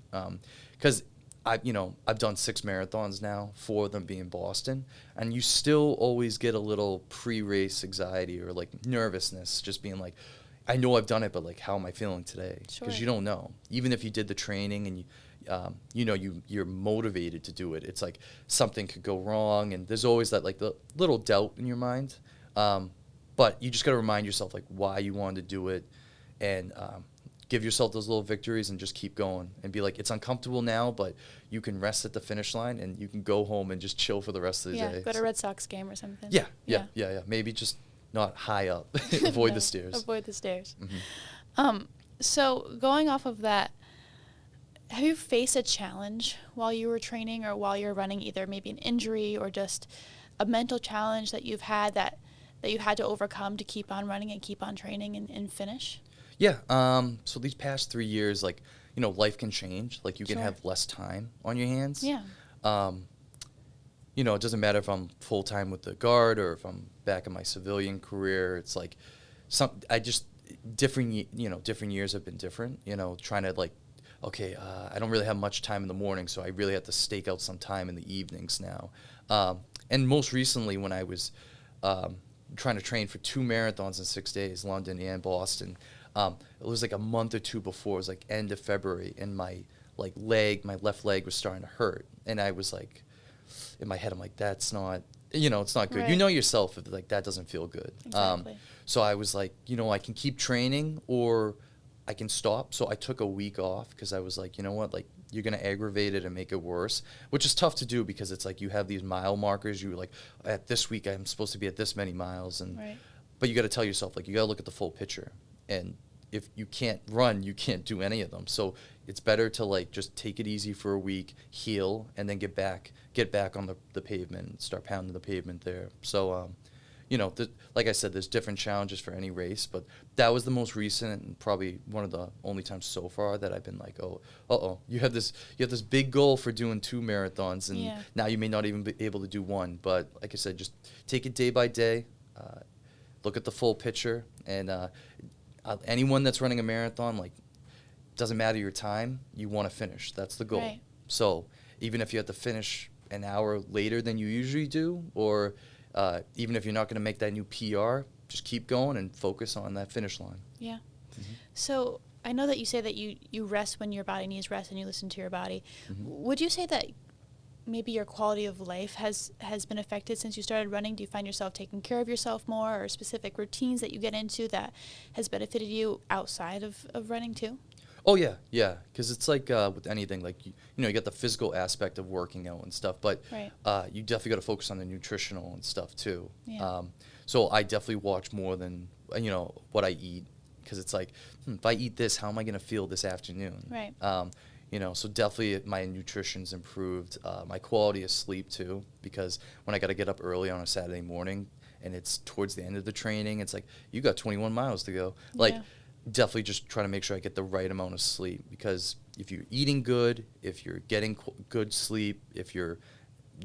because I've done 6 marathons now, 4 of them being Boston, and you still always get a little pre-race anxiety or like nervousness, just being like, I know I've done it, but like, how am I feeling today? Because you don't know. Even if you did the training and you're motivated to do it, it's like something could go wrong, and there's always that like the little doubt in your mind. But you just got to remind yourself like why you wanted to do it, and give yourself those little victories and just keep going and be like, it's uncomfortable now, but you can rest at the finish line and you can go home and just chill for the rest of the day.
Yeah, go to a Red Sox game or something.
Yeah. Maybe just not high up. Avoid the stairs.
Avoid the stairs.
Mm-hmm.
So going off of that, have you faced a challenge while you were training or while you're running, either maybe an injury or just a mental challenge that you've had that you had to overcome to keep on running and keep on training and finish?
Yeah. So these past 3 years, like, life can change. Like, you can have less time on your hands.
Yeah.
It doesn't matter if I'm full-time with the Guard or if I'm back in my civilian career. It's like different years have been different, trying to like, okay, I don't really have much time in the morning, so I really have to stake out some time in the evenings now. And most recently when I was trying to train for 2 marathons in 6 days, London and Boston, it was like a month or 2 before, it was like end of February, and my left leg was starting to hurt. And I was like, in my head, I'm like, that's not, it's not good.
Right.
You know yourself if like that doesn't feel good.
Exactly.
So I was like, I can keep training or I can stop. So I took a week off because I was like, you know what, like you're going to aggravate it and make it worse, which is tough to do because it's like you have these mile markers. You like, at this week I'm supposed to be at this many miles. But you got to tell yourself, like, you got to look at the full picture. And if you can't run, you can't do any of them. So it's better to like just take it easy for a week, heal, and then get back on the pavement and start pounding the pavement there. So, like I said, there's different challenges for any race, but that was the most recent and probably one of the only times so far that I've been like, you have this big goal for doing 2 marathons, and now you may not even be able to do 1. But like I said, just take it day by day, look at the full picture, and anyone that's running a marathon, like, doesn't matter your time, you want to finish. That's the goal.
Right.
So even if you have to finish an hour later than you usually do, or even if you're not going to make that new PR, just keep going and focus on that finish line.
Yeah.
Mm-hmm.
So I know that you say that you rest when your body needs rest and you listen to your body.
Mm-hmm.
Would you say that maybe your quality of life has been affected since you started running? Do you find yourself taking care of yourself more, or specific routines that you get into that has benefited you outside of running too?
Oh, yeah, because it's like with anything, like, you got the physical aspect of working out and stuff, but you definitely got to focus on the nutritional and stuff too.
Yeah.
So I definitely watch more than, what I eat, because it's like, if I eat this, how am I going to feel this afternoon?
Right.
So definitely my nutrition's improved. My quality of sleep too, because when I got to get up early on a Saturday morning and it's towards the end of the training, it's like, you got 21 miles to go. Like, definitely just try to make sure I get the right amount of sleep, because if you're eating good, if you're getting good sleep, if you're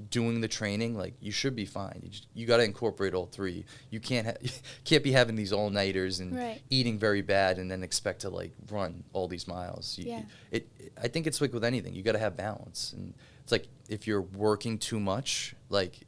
doing the training, like, you should be fine. You got to incorporate all three. You can't be having these all-nighters and eating very bad and then expect to like run all these miles. I think it's like with anything, you got to have balance. And it's like, if you're working too much, like,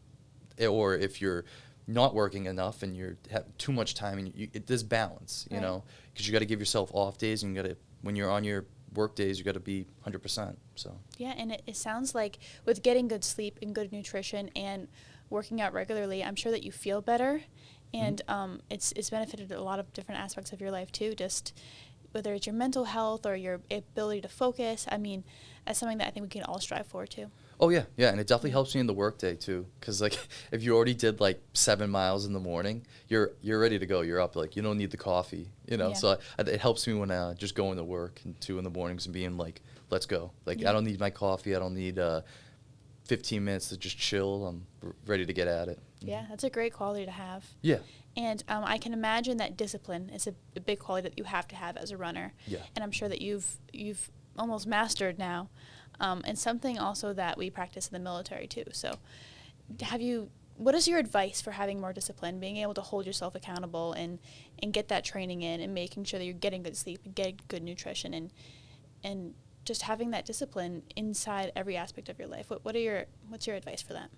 or if you're not working enough and you have too much time, and there's balance, because you got to give yourself off days, and when you're on your work days, you got to be 100%. So
yeah, and it sounds like with getting good sleep and good nutrition and working out regularly, I'm sure that you feel better, and it's benefited a lot of different aspects of your life too, just whether it's your mental health or your ability to focus. I mean, that's something that I think we can all strive for too.
Oh yeah, and it definitely helps me in the workday too, because like, if you already did like 7 miles in the morning, you're ready to go. You're up, like, you don't need the coffee, So it helps me when I just going to work and 2 in the mornings and being like, let's go. Like, I don't need my coffee. I don't need 15 minutes to just chill. I'm ready to get at it.
Yeah, that's a great quality to have.
Yeah.
And I can imagine that discipline is a big quality that you have to have as a runner.
Yeah.
And I'm sure that you've almost mastered now. And something also that we practice in the military too. So what is your advice for having more discipline, being able to hold yourself accountable and get that training in, and making sure that you're getting good sleep and getting good nutrition and just having that discipline inside every aspect of your life? What's your advice for that?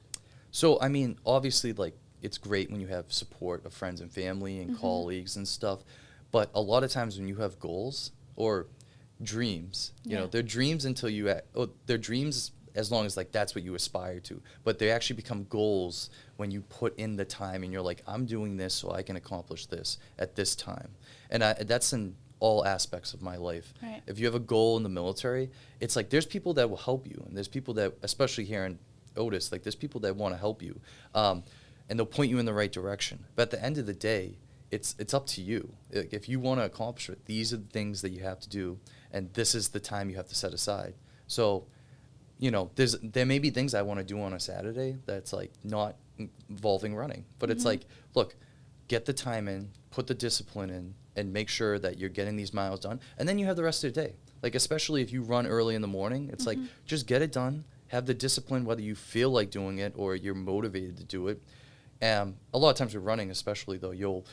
So, I mean, obviously, like, it's great when you have support of friends and family and colleagues and stuff, but a lot of times when you have goals or dreams, they're dreams they're dreams as long as like that's what you aspire to, but they actually become goals when you put in the time and you're like, I'm doing this so I can accomplish this at this time. And that's in all aspects of my life.
Right.
If you have a goal in the military, it's like there's people that will help you, and there's people that, especially here in Otis, like, there's people that want to help you, and they'll point you in the right direction. But at the end of the day, it's up to you. If you want to accomplish it, these are the things that you have to do, and this is the time you have to set aside. So, there may be things I want to do on a Saturday that's like not involving running, but it's like, look, get the time in, put the discipline in, and make sure that you're getting these miles done, and then you have the rest of the day. Like, especially if you run early in the morning, it's like, just get it done, have the discipline, whether you feel like doing it or you're motivated to do it. A lot of times with running, especially though, you'll,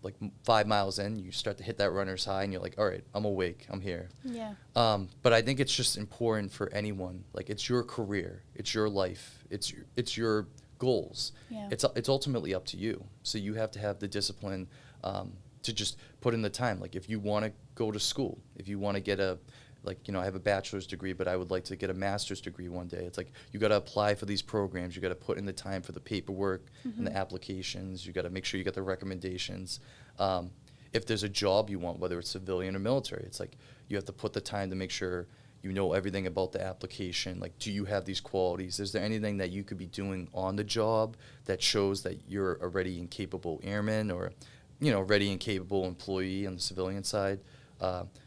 like, 5 miles in, you start to hit that runner's high, and you're like, all right, I'm awake, I'm here.
Yeah.
But I think it's just important for anyone. Like, it's your career, it's your life, it's your goals.
Yeah.
It's ultimately up to you. So you have to have the discipline to just put in the time. Like, if you want to go to school, if you want to get I have a bachelor's degree, but I would like to get a master's degree one day. It's like, you got to apply for these programs. You got to put in the time for the paperwork and the applications. You got to make sure you get the recommendations. If there's a job you want, whether it's civilian or military, it's like, you have to put the time to make sure you know everything about the application. Like, do you have these qualities? Is there anything that you could be doing on the job that shows that you're a ready and capable airman, or, ready and capable employee on the civilian side?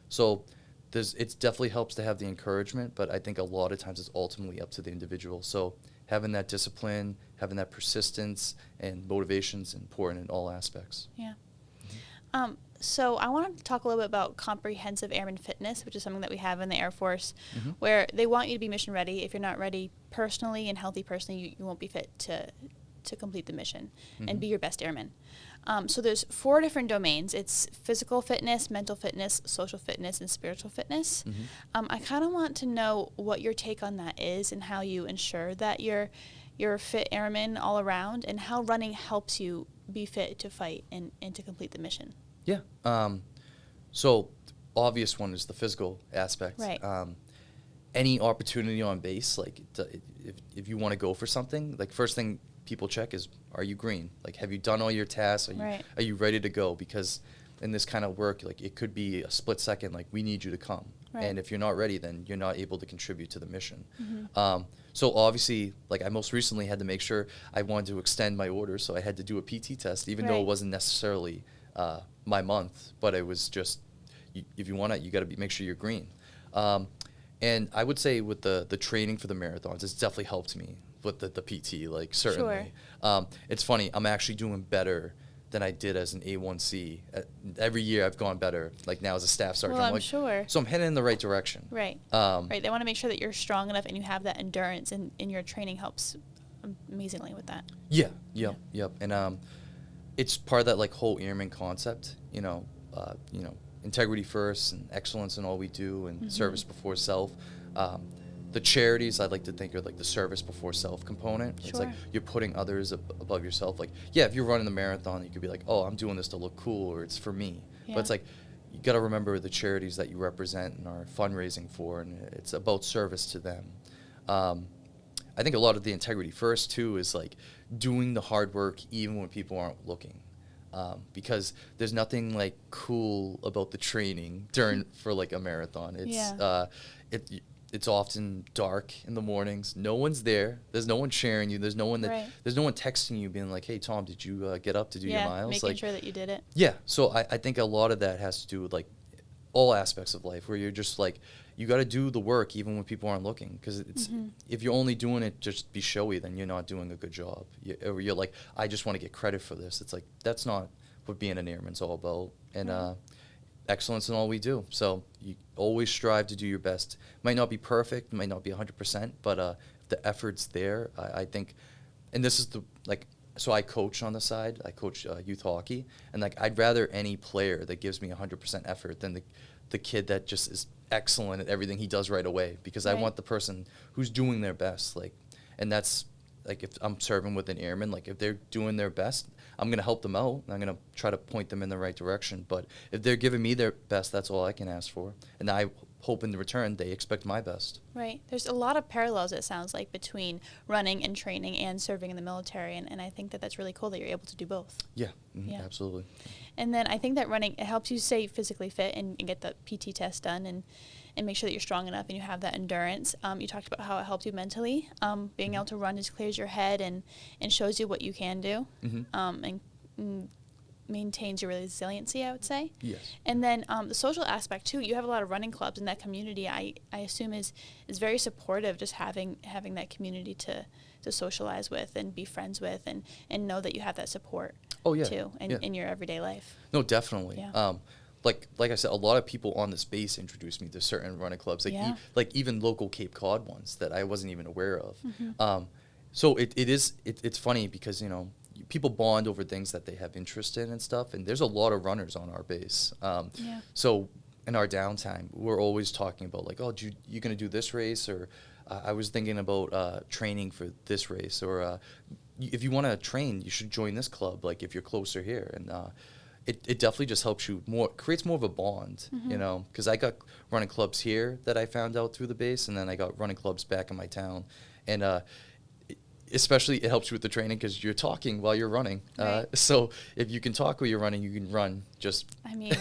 So it definitely helps to have the encouragement, but I think a lot of times it's ultimately up to the individual. So having that discipline, having that persistence and motivation is important in all aspects.
Yeah. So I want to talk a little bit about comprehensive airman fitness, which is something that we have in the Air Force, where they want you to be mission ready. If you're not ready personally and healthy personally, you won't be fit to complete the mission and be your best airman. So there's 4 different domains. It's physical fitness, mental fitness, social fitness, and spiritual fitness. I kind of want to know what your take on that is, and how you ensure that you're a fit airman all around, and how running helps you be fit to fight and to complete the mission.
Yeah. So obvious one is the physical aspect.
Right.
Any opportunity on base, like, if you want to go for something, like, first thing people check is, are you green? Like, have you done all your tasks? Are you ready to go? Because in this kind of work, like, it could be a split second, like, we need you to come. Right. And if you're not ready, then you're not able to contribute to the mission. So obviously, like, I most recently had to make sure I wanted to extend my orders, so I had to do a PT test, even though it wasn't necessarily my month, but it was just, if you want it, you got to make sure you're green. And I would say with the training for the marathons, it's definitely helped me with the PT, like certainly.
Sure.
It's funny, I'm actually doing better than I did as an A1C. Every year I've gone better, like now as a staff sergeant.
Well, I'm
like,
sure.
So I'm heading in the right direction.
Right. Right. They want to make sure that you're strong enough and you have that endurance, and your training helps amazingly with that.
Yeah. Yep. And it's part of that like whole airman concept, integrity first and excellence in all we do, and service before self. The charities I'd like to think are like the service before self component.
Sure.
It's like you're putting others above yourself. Like, yeah, if you're running the marathon, you could be like, oh, I'm doing this to look cool, or it's for me.
Yeah.
But it's like, you got to remember the charities that you represent and are fundraising for, and it's about service to them. I think a lot of the integrity first too is like doing the hard work even when people aren't looking. Because there's nothing like cool about the training for like a marathon. It's often dark in the mornings. No one's there. There's no one sharing you. There's no one there's no one texting you being like, hey Tom, did you get up to do your miles?
Making sure that you did it.
Yeah. So I think a lot of that has to do with like all aspects of life, where you're just like, you got to do the work even when people aren't looking, because it's if you're only doing it just to be showy, then you're not doing a good job. Or you're like, I just want to get credit for this. It's like, that's not what being an airman's all about. And excellence in all we do. So you always strive to do your best. Might not be perfect, might not be 100%, but if the effort's there, I think, and this is so I coach on the side. I coach youth hockey, and like I'd rather any player that gives me 100% effort than the kid that just is excellent at everything he does right away, because I want the person who's doing their best. Like, and that's like, if I'm serving with an airman, like if they're doing their best, I'm gonna help them out. I'm gonna try to point them in the right direction. But if they're giving me their best, that's all I can ask for. And I hope in return they expect my best.
Right. There's a lot of parallels, it sounds like, between running and training and serving in the military, and I think that that's really cool that you're able to do both.
Yeah, absolutely.
And then I think that running, it helps you stay physically fit and get the PT test done and make sure that you're strong enough and you have that endurance. You talked about how it helped you mentally. Being able to run just clears your head and shows you what you can do, and maintains your resiliency, I would say.
Yes.
And then the social aspect too. You have a lot of running clubs, and that community I assume is very supportive. Just having that community to socialize with and be friends with, and know that you have that support.
Oh yeah.
Too in your everyday life.
No, definitely.
Yeah.
Like I said, a lot of people on this base introduced me to certain running clubs, like even local Cape Cod ones that I wasn't even aware of. So it's funny because people bond over things that they have interest in and stuff, and there's a lot of runners on our base. So in our downtime, we're always talking about like, oh, you gonna do this race, or I was thinking about training for this race, or if you want to train, you should join this club. Like if you're closer here, and it definitely just helps you creates more of a bond, because I got running clubs here that I found out through the base, and then I got running clubs back in my town, and especially it helps you with the training because you're talking while you're running.
Right.
So if you can talk while you're running, you can run. I mean,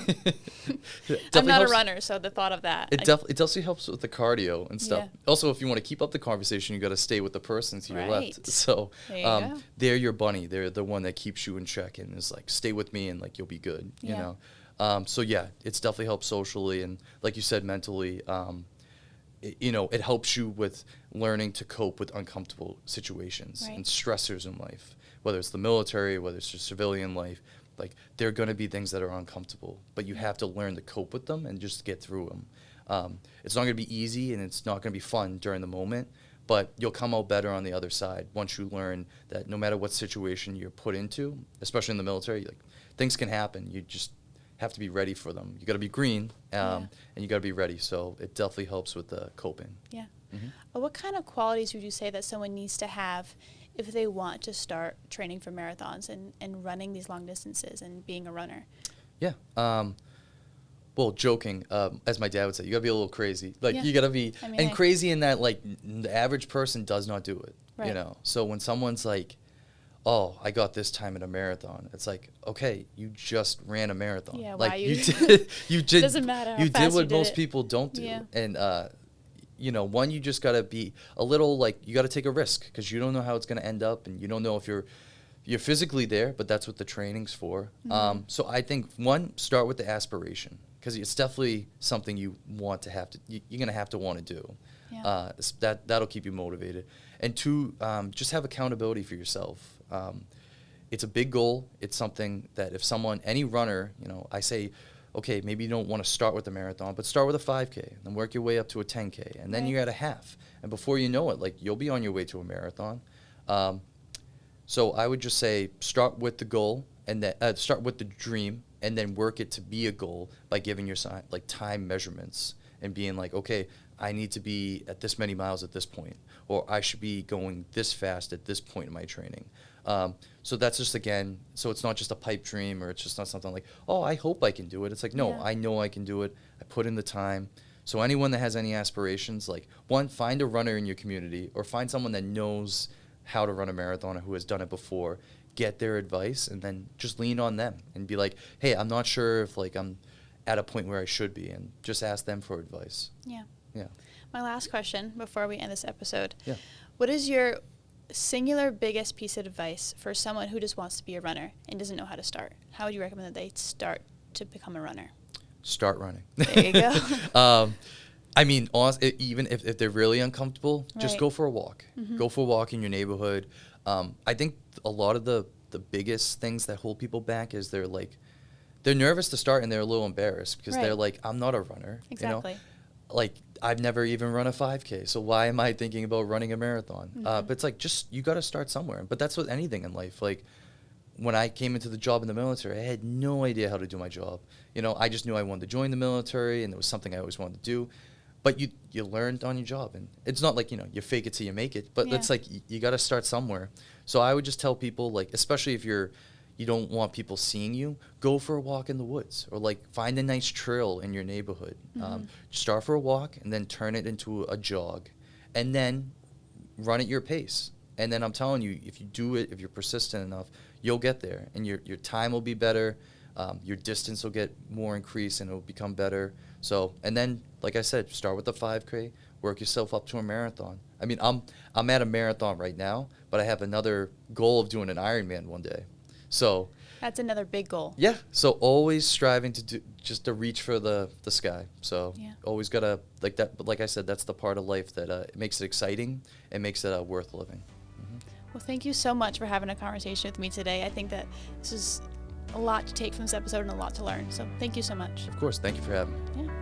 I'm not a runner, so the thought of that.
It definitely helps with the cardio and stuff.
Yeah.
Also, if you want to keep up the conversation, you got to stay with the person to your left. So
there
they're your bunny. They're the one that keeps you in check and is like, stay with me and like you'll be good. You know. So yeah, it's definitely helped socially, and like you said, mentally. It helps you with learning to cope with uncomfortable situations and stressors in life, whether it's the military, whether it's your civilian life. Like, there are going to be things that are uncomfortable, but you have to learn to cope with them and just get through them. It's not going to be easy, and it's not going to be fun during the moment, but you'll come out better on the other side once you learn that no matter what situation you're put into, especially in the military, like, things can happen. You just have to be ready for them. You got to be green, and you got to be ready. So it definitely helps with the coping.
Yeah. What kind of qualities would you say that someone needs to have if they want to start training for marathons and running these long distances and being a runner?
Yeah. Well, joking, as my dad would say, you got to be a little crazy. Like, you got to be, crazy in that, like, the average person does not do it, So when someone's like, oh, I got this time in a marathon, it's like, okay, you just ran a marathon.
Yeah,
like,
why
you did,
doesn't matter how
you
fast
did what
you did
most
it.
people don't do.
Yeah.
And, one, you just got to be a little, like, you got to take a risk because you don't know how it's going to end up, and you don't know if you're physically there, but that's what the training's for. So I think, one, start with the aspiration. because it's definitely something you're going to have to want to do.
Yeah.
That'll keep you motivated. And 2, just have accountability for yourself. It's a big goal. It's something that if any runner, I say, okay, maybe you don't want to start with a marathon, but start with a 5K and then work your way up to a 10K. And then
Right.
you're at a half. And before you know it, like, you'll be on your way to a marathon. So I would just say start with the goal and then start with the dream and then work it to be a goal by giving yourself like time measurements and being like, okay, I need to be at this many miles at this point, or I should be going this fast at this point in my training. So that's just, again, so it's not just a pipe dream, or it's just not something like, oh, I hope I can do it. It's like, no,
Yeah.
I know I can do it. I put in the time. So anyone that has any aspirations, like, 1, find a runner in your community or find someone that knows how to run a marathon or who has done it before, get their advice, and then just lean on them and be like, hey, I'm not sure if, like, I'm at a point where I should be, and just ask them for advice.
Yeah.
Yeah.
My last question before we end this episode.
Yeah.
What is your singular biggest piece of advice for someone who just wants to be a runner and doesn't know how to start? How would you recommend that they start to become a runner?
Start running.
There you go.
I mean, honestly, even if they're really uncomfortable, just
Right.
go for a walk.
Mm-hmm.
Go for a walk in your neighborhood. I think a lot of the biggest things that hold people back is they're nervous to start and they're a little embarrassed because
Right.
they're like, I'm not a runner.
Exactly.
Like, I've never even run a 5K, so why am I thinking about running a marathon?
Mm-hmm.
But it's like, you got to start somewhere. But that's with anything in life. Like, when I came into the job in the military, I had no idea how to do my job. I just knew I wanted to join the military, and it was something I always wanted to do. But you learned on your job, and it's not like, you fake it till you make it, but
Yeah.
it's like you got to start somewhere. So I would just tell people, like, especially if you don't want people seeing you, go for a walk in the woods, or like find a nice trail in your neighborhood.
Mm-hmm.
Start for a walk and then turn it into a jog, and then run at your pace. And then I'm telling you, if you do it, if you're persistent enough, you'll get there, and your time will be better. Your distance will get more increased, and it'll become better. So, and then, like I said, start with the 5K, work yourself up to a marathon. I mean, I'm at a marathon right now, but I have another goal of doing an Ironman one day. So
That's another big goal.
yeah, so always striving to reach for the sky. So
Yeah.
always gotta, like that. But like I said, that's the part of life that it makes it exciting and makes it worth living.
Well, thank you so much for having a conversation with me today. I think that this is a lot to take from this episode and a lot to learn. So thank you so much.
Of course, thank you for having me.
Yeah.